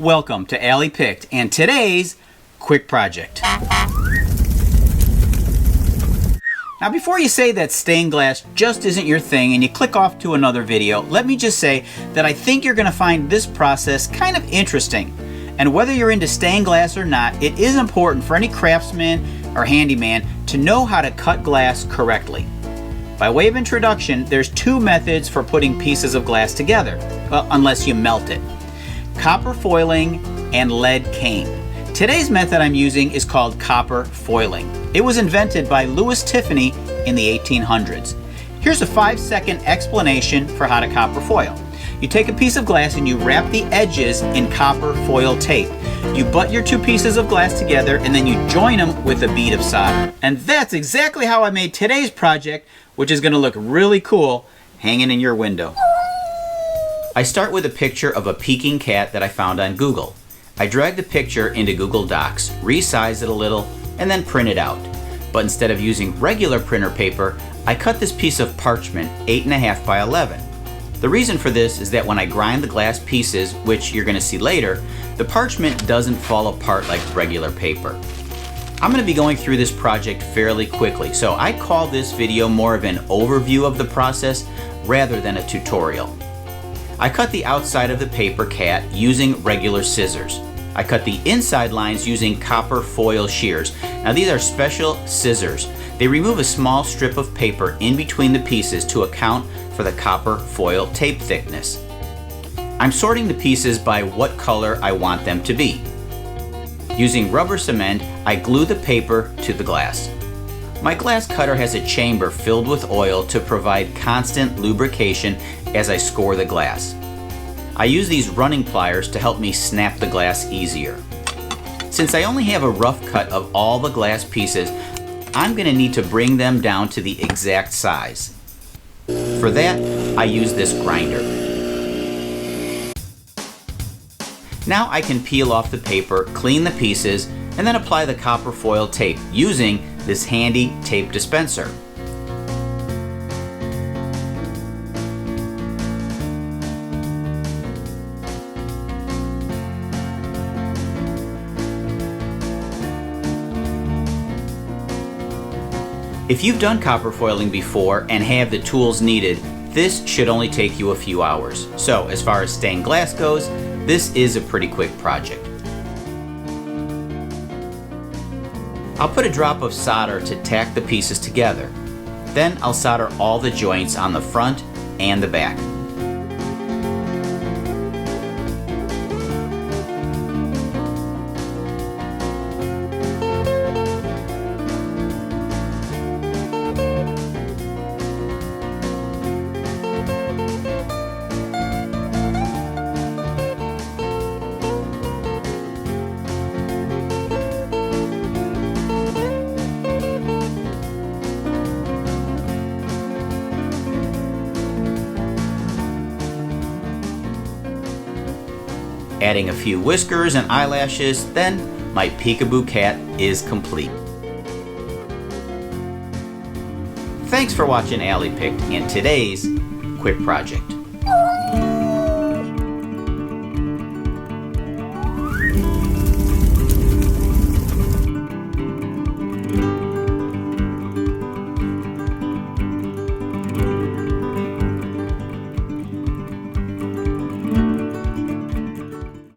Welcome to Allie Picked and today's quick project. Now before you say that stained glass just isn't your thing and you click off to another video, let me just say that I think you're going to find this process kind of interesting. And whether you're into stained glass or not, it is important for any craftsman or handyman to know how to cut glass correctly. By way of introduction, there's two methods for putting pieces of glass together, well, unless you melt it. Copper foiling and lead cane. Today's method I'm using is called copper foiling. It was invented by Louis Tiffany in the 1800s. Here's a 5-second explanation for how to copper foil. You take a piece of glass and you wrap the edges in copper foil tape. You butt your two pieces of glass together and then you join them with a bead of solder. And that's exactly how I made today's project, which is going to look really cool hanging in your window. I start with a picture of a peeking cat that I found on Google. I drag the picture into Google Docs, resize it a little, and then print it out. But instead of using regular printer paper, I cut this piece of parchment 8.5 by 11. The reason for this is that when I grind the glass pieces, which you're going to see later, the parchment doesn't fall apart like regular paper. I'm going to be going through this project fairly quickly, so I call this video more of an overview of the process rather than a tutorial. I cut the outside of the paper cat using regular scissors. I cut the inside lines using copper foil shears. Now these are special scissors. They remove a small strip of paper in between the pieces to account for the copper foil tape thickness. I'm sorting the pieces by what color I want them to be. Using rubber cement, I glue the paper to the glass. My glass cutter has a chamber filled with oil to provide constant lubrication as I score the glass. I use these running pliers to help me snap the glass easier. Since I only have a rough cut of all the glass pieces, I'm going to need to bring them down to the exact size. For that, I use this grinder. Now I can peel off the paper, clean the pieces, and then apply the copper foil tape using this handy tape dispenser. If you've done copper foiling before and have the tools needed, this should only take you a few hours. So as far as stained glass goes, this is a pretty quick project. I'll put a drop of solder to tack the pieces together. Then I'll solder all the joints on the front and the back. Adding a few whiskers and eyelashes, then my peekaboo cat is complete. Thanks for watching Allie Picked and today's quick project.